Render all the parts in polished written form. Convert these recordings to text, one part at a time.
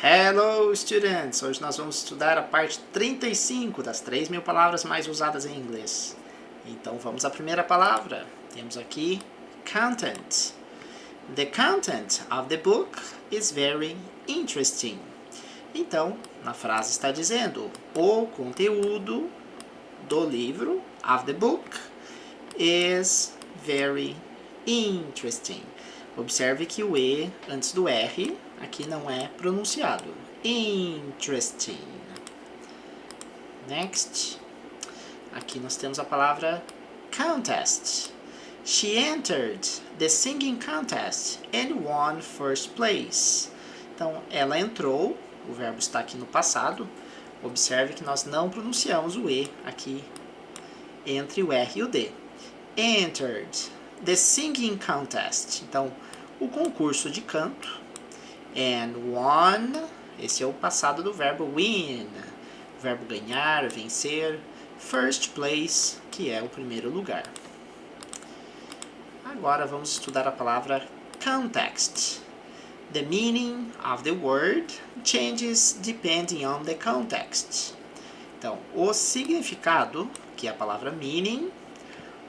Hello, students! Hoje nós vamos estudar a parte 35 das 3.000 palavras mais usadas em inglês. Então vamos à primeira palavra. Temos aqui content. The content of the book is very interesting. Então, na frase está dizendo o conteúdo do livro, of the book, is very interesting. Observe que o E antes do R aqui não é pronunciado. Interesting. Next. Aqui nós temos a palavra contest. She entered the singing contest and won first place. Então, ela entrou, o verbo está aqui no passado. Observe que nós não pronunciamos o E aqui entre o R e o D. Entered the singing contest. Então, o concurso de canto. And won, esse é o passado do verbo win. O verbo ganhar, vencer. First place, que é o primeiro lugar. Agora vamos estudar a palavra context. The meaning of the word changes depending on the context. Então, o significado, que é a palavra meaning,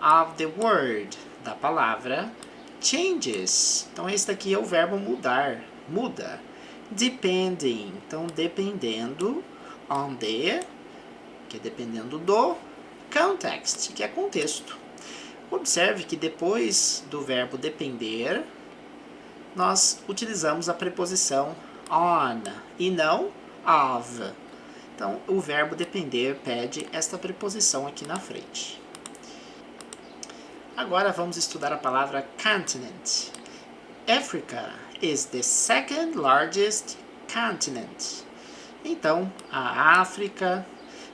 of the word, da palavra, changes. Então, esse daqui é o verbo mudar, muda. Depending, então dependendo, on the, que é dependendo do, context, que é contexto. Observe que depois do verbo depender, nós utilizamos a preposição on e não of. Então, o verbo depender pede esta preposição aqui na frente. Agora vamos estudar a palavra continent. Africa is the second largest continent. Então, a África...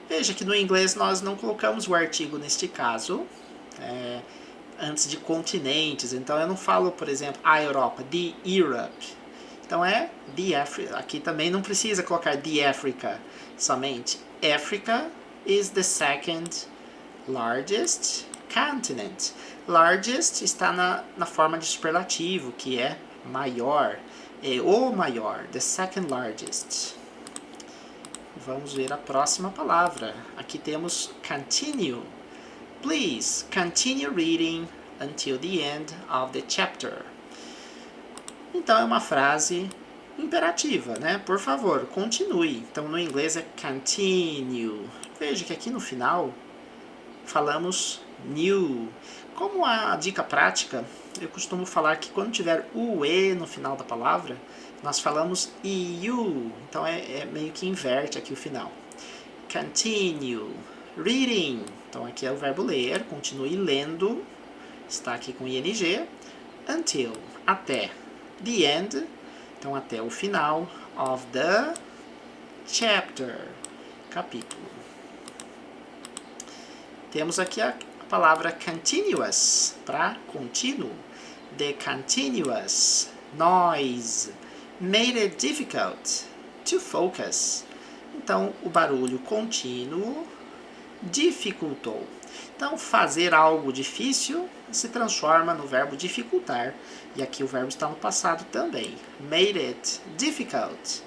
Veja que no inglês nós não colocamos o artigo neste caso, antes de continentes. Então, eu não falo, por exemplo, a Europa, the Europe. Então, é the Africa. Aqui também não precisa colocar the Africa somente. Africa is the second largest continent. Largest está na forma de superlativo, que é maior. É o maior, the second largest. Vamos ver a próxima palavra. Aqui temos continue. Please continue reading until the end of the chapter. Então é uma frase imperativa, né? Por favor, continue. Então no inglês é continue. Veja que aqui no final falamos new. Como a dica prática, eu costumo falar que quando tiver o E no final da palavra, nós falamos EU. Então meio que inverte aqui o final. Continue reading. Então aqui é o verbo ler, continue lendo, está aqui com ing. Until, até. The end, então até o final. Of the chapter, capítulo. Temos aqui a palavra continuous, para contínuo. The continuous noise made it difficult to focus. Então, o barulho contínuo dificultou. Então, fazer algo difícil se transforma no verbo dificultar. E aqui o verbo está no passado também. Made it difficult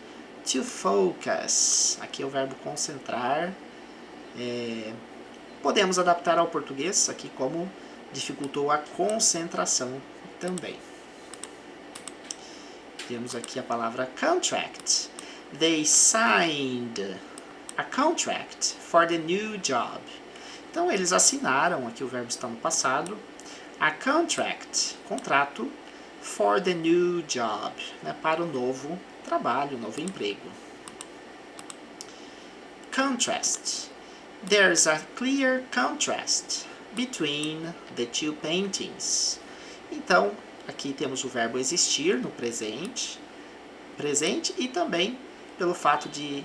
to focus. Aqui é o verbo concentrar. Podemos adaptar ao português aqui como dificultou a concentração também. Temos aqui a palavra contract. They signed a contract for the new job. Então, eles assinaram, aqui o verbo está no passado, a contract, contrato, for the new job, né, para o novo trabalho, o novo emprego. Contrast. There's a clear contrast between the two paintings. Então, aqui temos o verbo existir no presente e também pelo fato de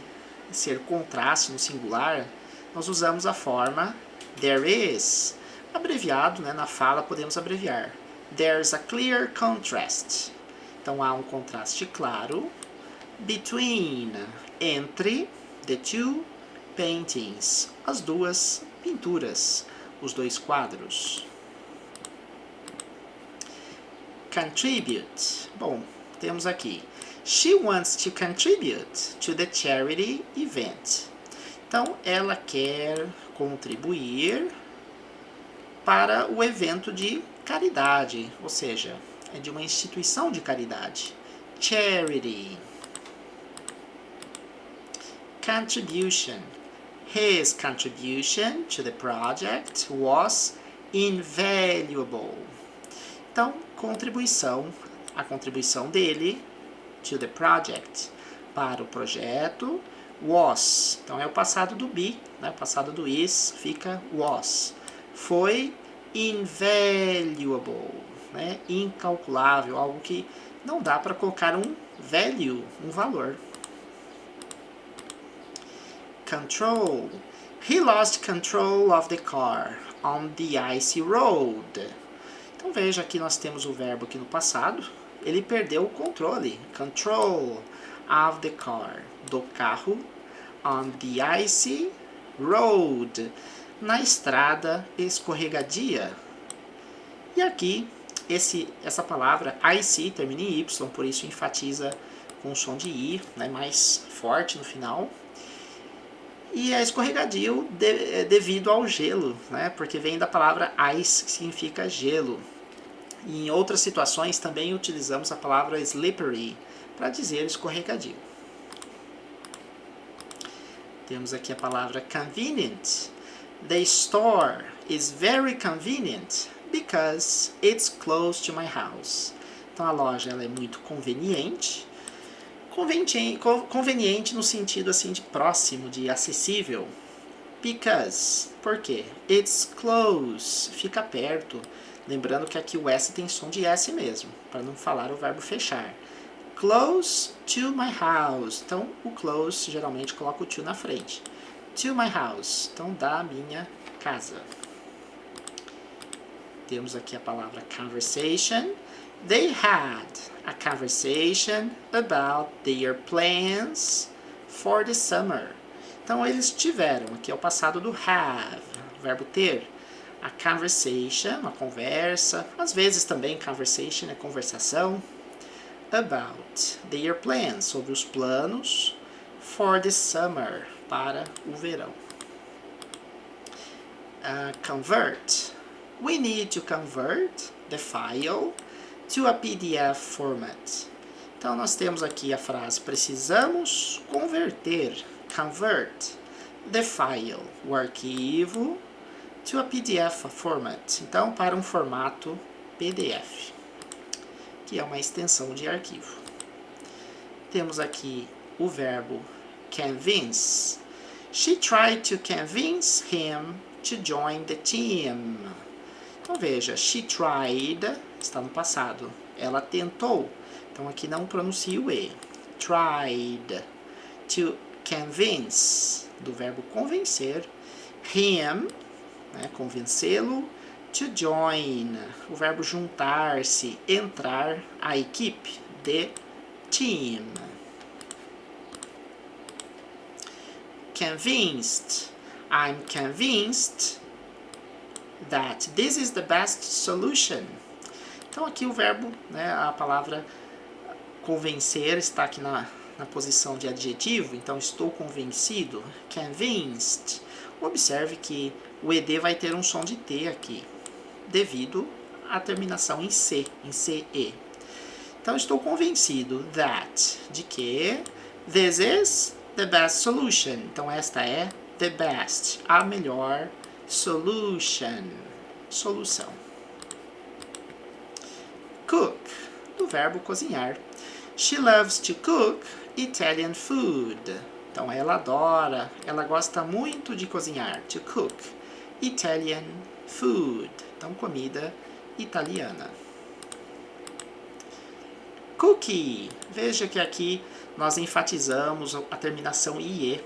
ser contraste no singular, nós usamos a forma there is. Abreviado, né, na fala podemos abreviar. There's a clear contrast. Então há um contraste claro between, entre, the two paintings, as duas pinturas, os dois quadros. Contribute. Bom, temos aqui She wants to contribute to the charity event. Então, ela quer contribuir para o evento de caridade, ou seja, é de uma instituição de caridade. Charity. Contribution. His contribution to the project was invaluable. Então, contribuição, a contribuição dele to the project, para o projeto, was. Então, é o passado do be, né? O passado do is fica was. Foi invaluable, né? Incalculável, algo que não dá para colocar um value, um valor. Control. He lost control of the car on the icy road. Então veja, aqui nós temos o verbo aqui no passado. Ele perdeu o controle. Control of the car. Do carro. On the icy road. Na estrada escorregadia. E aqui, essa palavra icy termina em Y, por isso enfatiza com o som de I, né, mais forte no final. E é escorregadio devido ao gelo, né? Porque vem da palavra ice, que significa gelo. E em outras situações também utilizamos a palavra slippery para dizer escorregadio. Temos aqui a palavra convenient. The store is very convenient because it's close to my house. Então a loja ela é muito conveniente. Conveniente no sentido assim de próximo, de acessível. Because, por quê? It's close, fica perto. Lembrando que aqui o S tem som de S mesmo, para não falar o verbo fechar. Close to my house. Então o close geralmente coloca o to na frente. To my house, então da minha casa. Temos aqui a palavra conversation. They had a conversation about their plans for the summer. Então, eles tiveram, aqui é o passado do have, verbo ter. A conversation, uma conversa. Às vezes também conversation é conversação. About their plans, sobre os planos for the summer, para o verão. Convert. We need to convert the file to a PDF format. Então, nós temos aqui a frase precisamos converter, convert, the file, o arquivo, to a PDF format. Então, para um formato PDF, que é uma extensão de arquivo. Temos aqui o verbo convince. She tried to convince him to join the team. Então veja, she tried, está no passado, ela tentou. Então aqui não pronuncia o E. Tried to convince, do verbo convencer, him, né, convencê-lo, to join, o verbo juntar-se, entrar, a equipe, the team. Convinced, I'm convinced that this is the best solution. Então aqui o verbo, né, a palavra convencer está aqui na posição de adjetivo, então estou convencido, convinced. Observe que o ED vai ter um som de T aqui, devido à terminação em C, em CE. Então estou convencido that, de que this is the best solution. Então esta é the best, a melhor solution, solução. Cook, do verbo cozinhar. She loves to cook Italian food. Então ela adora, ela gosta muito de cozinhar. To cook Italian food. Então comida italiana. Cookie. Veja que aqui nós enfatizamos a terminação IE,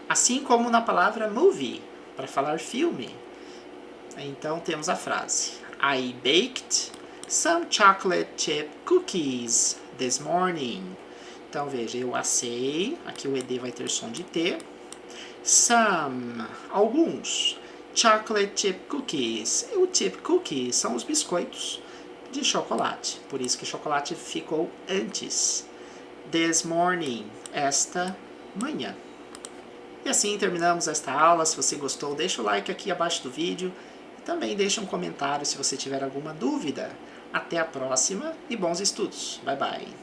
assim como na palavra movie, para falar filme. Então temos a frase: I baked some chocolate chip cookies this morning. Então veja, eu assei, aqui o ED vai ter som de T. Some, alguns, chocolate chip cookies. O chip cookie são os biscoitos de chocolate, por isso que chocolate ficou antes. this morning, esta manhã. E assim terminamos esta aula. Se você gostou, deixa o like aqui abaixo do vídeo. E também deixa um comentário se você tiver alguma dúvida. Até a próxima e bons estudos. Bye, bye.